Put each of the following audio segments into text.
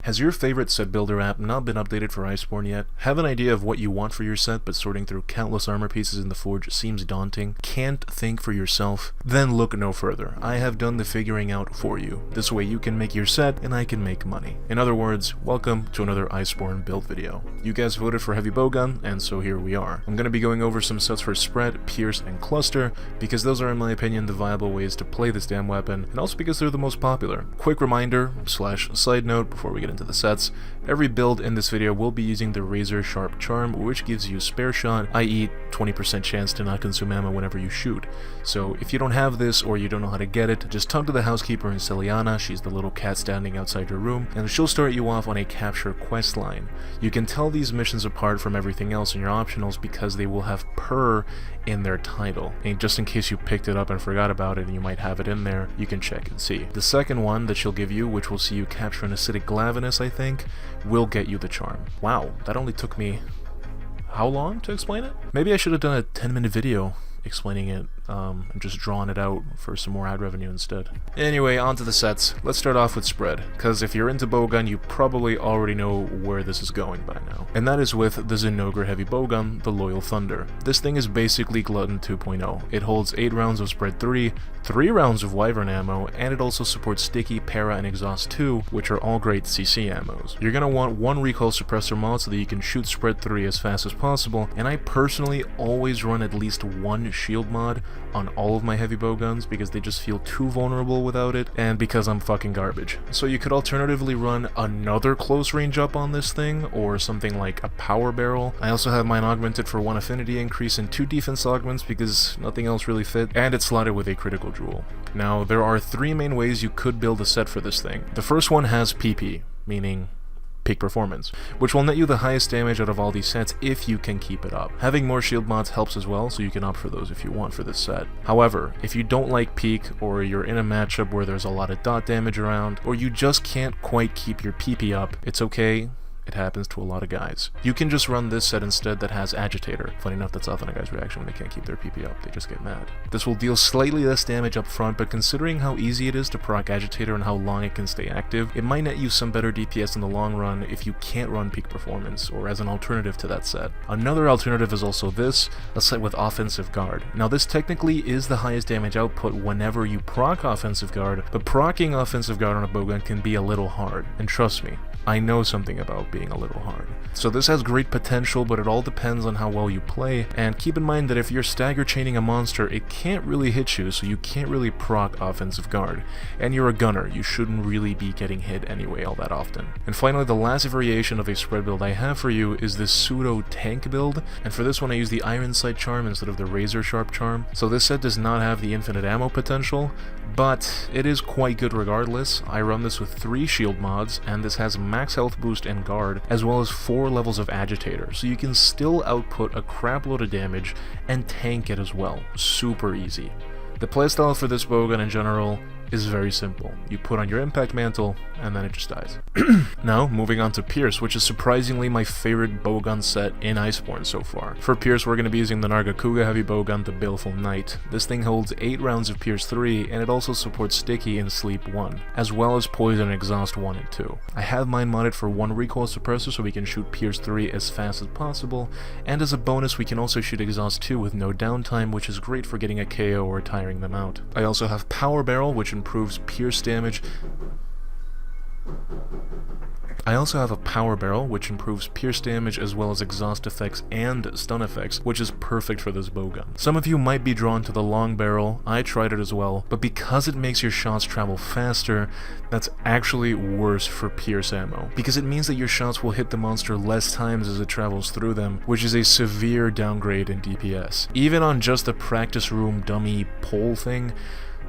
Has your favorite set builder app not been updated for Iceborne yet? Have an idea of what you want for your set, but sorting through countless armor pieces in the forge seems daunting? Can't think for yourself? Then look no further. I have done the figuring out for you. This way you can make your set and I can make money. In other words, welcome to another Iceborne build video. You guys voted for heavy bowgun, and so here we are. I'm going to be going over some sets for spread, pierce, and cluster, because those are in my opinion the viable ways to play this damn weapon, and also because they're the most popular. Quick reminder / side note before we get into the sets, every build in this video will be using the razor sharp charm, which gives you spare shot, i.e. 20% chance to not consume ammo whenever you shoot. So if you don't have this or you don't know how to get it, just talk to the housekeeper in Celiana. She's the little cat standing outside your room, and she'll start you off on a capture quest line. You can tell these missions apart from everything else in your optionals because they will have per in their title, and just in case you picked it up and forgot about it and you might have it in there, you can check and see. The second one that she'll give you, which will see you capture an acidic glavinus, I think, will get you the charm. Wow, that only took me how long to explain it? Maybe I should have done a 10-minute video explaining it and just drawing it out for some more ad revenue instead. Anyway, on to the sets. Let's start off with spread, because if you're into bowgun, you probably already know where this is going by now. And that is with the Zinogre heavy bowgun, the Loyal Thunder. This thing is basically Glutton 2.0. It holds 8 rounds of spread 3, 3 rounds of wyvern ammo, and it also supports sticky, para, and exhaust 2, which are all great CC ammos. You're gonna want 1 recoil suppressor mod so that you can shoot spread 3 as fast as possible, and I personally always run at least 1 shield mod on all of my heavy bowguns because they just feel too vulnerable without it, and because I'm fucking garbage. So you could alternatively run another close range up on this thing, or something like a power barrel. I also have mine augmented for 1 affinity increase and 2 defense augments because nothing else really fit, and it's slotted with a critical jewel. Now, there are 3 main ways you could build a set for this thing. The first one has PP, meaning peak performance, which will net you the highest damage out of all these sets if you can keep it up. Having more shield mods helps as well, so you can opt for those if you want for this set. However, if you don't like peak, or you're in a matchup where there's a lot of dot damage around, or you just can't quite keep your PP up, it's okay. It happens to a lot of guys. You can just run this set instead that has Agitator. Funny enough, that's often a guy's reaction when they can't keep their PP up, they just get mad. This will deal slightly less damage up front, but considering how easy it is to proc Agitator and how long it can stay active, it might net you some better DPS in the long run if you can't run peak performance, or as an alternative to that set. Another alternative is also this, a set with Offensive Guard. Now this technically is the highest damage output whenever you proc Offensive Guard, but proccing Offensive Guard on a bowgun can be a little hard, and trust me, I know something about being a little hard. So this has great potential, but it all depends on how well you play, and keep in mind that if you're stagger chaining a monster, it can't really hit you, so you can't really proc Offensive Guard. And you're a gunner, you shouldn't really be getting hit anyway all that often. And finally, the last variation of a spread build I have for you is this pseudo tank build, and for this one I use the Iron Sight charm instead of the Razor Sharp charm. So this set does not have the infinite ammo potential, but it is quite good regardless. I run this with 3 shield mods, and this has max health boost and guard, as well as 4 levels of agitator, so you can still output a crap load of damage and tank it as well. Super easy. The playstyle for this bowgun in general is very simple. You put on your impact mantle, and then it just dies. Now, moving on to Pierce, which is surprisingly my favorite bowgun set in Iceborne so far. For Pierce, we're going to be using the Nargacuga heavy bowgun, the Baleful Knight. This thing holds 8 rounds of Pierce 3, and it also supports Sticky and Sleep 1, as well as Poison and Exhaust 1 and 2. I have mine modded for 1 recoil suppressor so we can shoot Pierce 3 as fast as possible, and as a bonus we can also shoot Exhaust 2 with no downtime, which is great for getting a KO or tiring them out. I also have Power Barrel, which improves Pierce damage. I also have a power barrel, which improves pierce damage as well as exhaust effects and stun effects, which is perfect for this bowgun. Some of you might be drawn to the long barrel, I tried it as well, but because it makes your shots travel faster, that's actually worse for pierce ammo, because it means that your shots will hit the monster less times as it travels through them, which is a severe downgrade in DPS. Even on just the practice room dummy pole thing,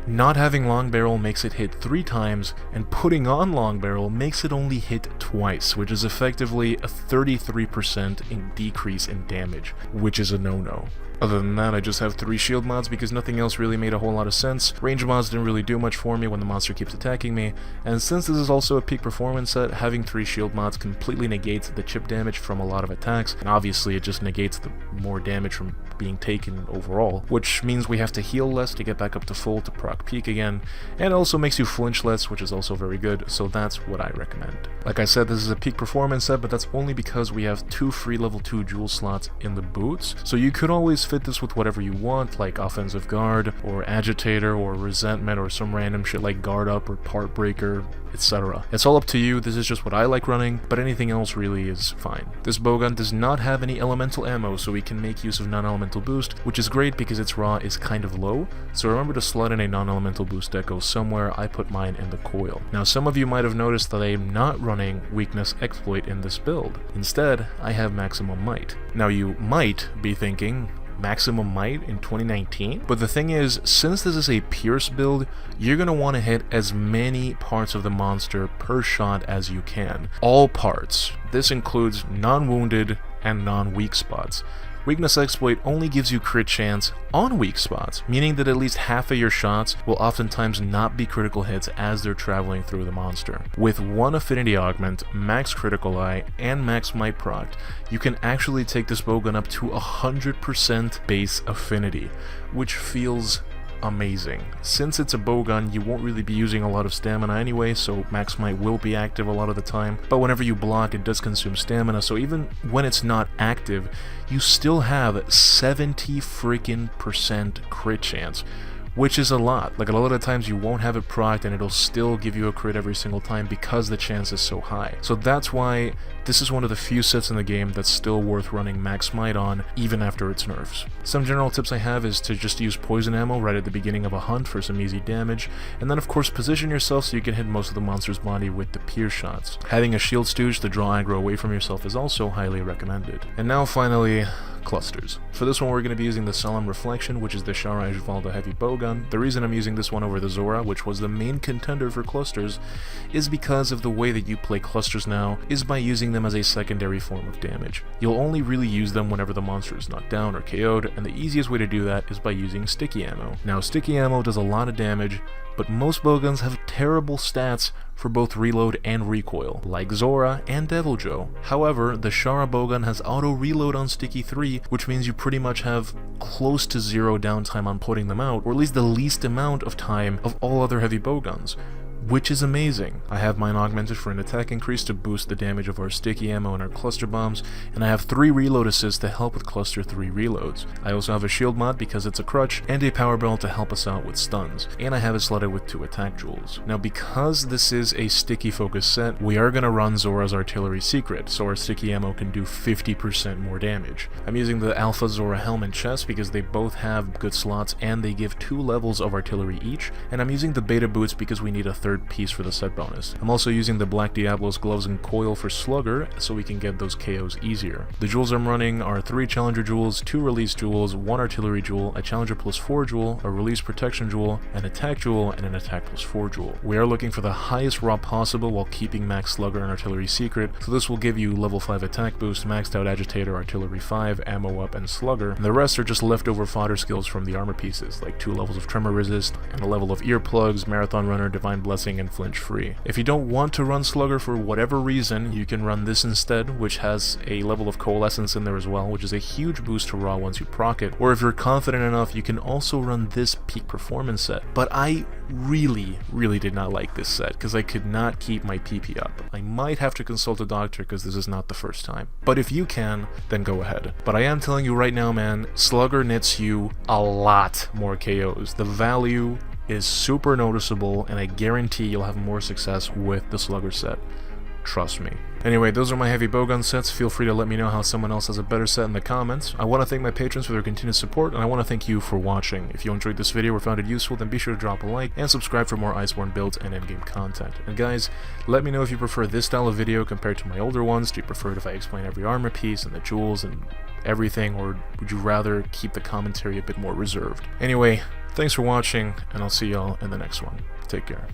not having long barrel makes it hit 3 times, and putting on long barrel makes it only hit twice, which is effectively a 33% decrease in damage, which is a no-no. Other than that, I just have 3 shield mods because nothing else really made a whole lot of sense. Range mods didn't really do much for me when the monster keeps attacking me, and since this is also a peak performance set, having 3 shield mods completely negates the chip damage from a lot of attacks, and obviously it just negates the more damage from being taken overall, which means we have to heal less to get back up to full to proc peak again, and it also makes you flinch less, which is also very good, so that's what I recommend. Like I said, this is a peak performance set, but that's only because we have 2 free level 2 jewel slots in the boots, so you could always fit this with whatever you want, like offensive guard, or agitator, or resentment, or some random shit like guard up, or part breaker, etc. It's all up to you. This is just what I like running, but anything else really is fine. This bowgun does not have any elemental ammo, so we can make use of non-elemental boost, which is great because its raw is kind of low, so remember to slot in a non-elemental boost deco somewhere. I put mine in the coil. Now some of you might have noticed that I am not running weakness exploit in this build. Instead, I have maximum might. Now you might be thinking, maximum might in 2019? But the thing is, since this is a Pierce build, you're going to want to hit as many parts of the monster per shot as you can. All parts. This includes non-wounded and non-weak spots. Weakness exploit only gives you crit chance on weak spots, meaning that at least half of your shots will oftentimes not be critical hits as they're traveling through the monster. With 1 affinity augment, max critical eye, and max might proc, you can actually take this bowgun up to 100% base affinity, which feels amazing. Since it's a bowgun, you won't really be using a lot of stamina anyway, so max might will be active a lot of the time, but whenever you block, it does consume stamina, so even when it's not active, you still have 70 freaking % crit chance, which is a lot. Like, a lot of times you won't have it procced and it'll still give you a crit every single time because the chance is so high. So that's why this is one of the few sets in the game that's still worth running max might on, even after its nerfs. Some general tips I have is to just use poison ammo right at the beginning of a hunt for some easy damage, and then of course position yourself so you can hit most of the monster's body with the pierce shots. Having a shield stooge to draw aggro away from yourself is also highly recommended. And now finally, clusters. For this one we're going to be using the Solemn Reflection, which is the Shara Ejvalda heavy bowgun. The reason I'm using this one over the Zora, which was the main contender for clusters, is because of the way that you play clusters now is by using them as a secondary form of damage. You'll only really use them whenever the monster is knocked down or KO'd, and the easiest way to do that is by using sticky ammo. Now sticky ammo does a lot of damage, but most bowguns have terrible stats for both reload and recoil, like Zora and Deviljho. However, the Shara bowgun has auto reload on sticky 3, which means you pretty much have close to 0 downtime on putting them out, or at least the least amount of time of all other heavy bowguns, which is amazing. I have mine augmented for an attack increase to boost the damage of our sticky ammo and our cluster bombs, and I have 3 reload assists to help with cluster 3 reloads. I also have a shield mod because it's a crutch, and a power belt to help us out with stuns, and I have it slotted with 2 attack jewels. Now because this is a sticky focus set, we are going to run Zora's artillery secret, so our sticky ammo can do 50% more damage. I'm using the Alpha Zora helm and chest because they both have good slots and they give 2 levels of artillery each, and I'm using the beta boots because we need a 3rd piece for the set bonus. I'm also using the Black Diablo's gloves and coil for Slugger so we can get those KOs easier. The jewels I'm running are 3 Challenger jewels, 2 Release jewels, 1 Artillery jewel, a Challenger plus 4 jewel, a Release Protection jewel, an Attack jewel, and an Attack plus 4 jewel. We are looking for the highest raw possible while keeping max Slugger and Artillery secret, so this will give you level 5 attack boost, maxed out Agitator, Artillery 5, ammo up, and Slugger, and the rest are just leftover fodder skills from the armor pieces, like 2 levels of Tremor Resist, and a level of Earplugs, Marathon Runner, Divine Blessing, and Flinch Free. If you don't want to run Slugger for whatever reason, you can run this instead, which has a level of Coalescence in there as well, which is a huge boost to raw once you proc it, or if you're confident enough, you can also run this peak performance set. But I really did not like this set, because I could not keep my PP up. I might have to consult a doctor, because this is not the first time. But if you can, then go ahead. But I am telling you right now, man, Slugger nets you a lot more KOs. The value is super noticeable, and I guarantee you'll have more success with the Slugger set. Trust me. Anyway, those are my heavy bowgun sets. Feel free to let me know how someone else has a better set in the comments. I want to thank my patrons for their continued support, and I want to thank you for watching. If you enjoyed this video or found it useful, then be sure to drop a like and subscribe for more Iceborne builds and endgame content. And guys, let me know if you prefer this style of video compared to my older ones. Do you prefer it if I explain every armor piece and the jewels and everything, or would you rather keep the commentary a bit more reserved? Anyway, thanks for watching, and I'll see y'all in the next one. Take care.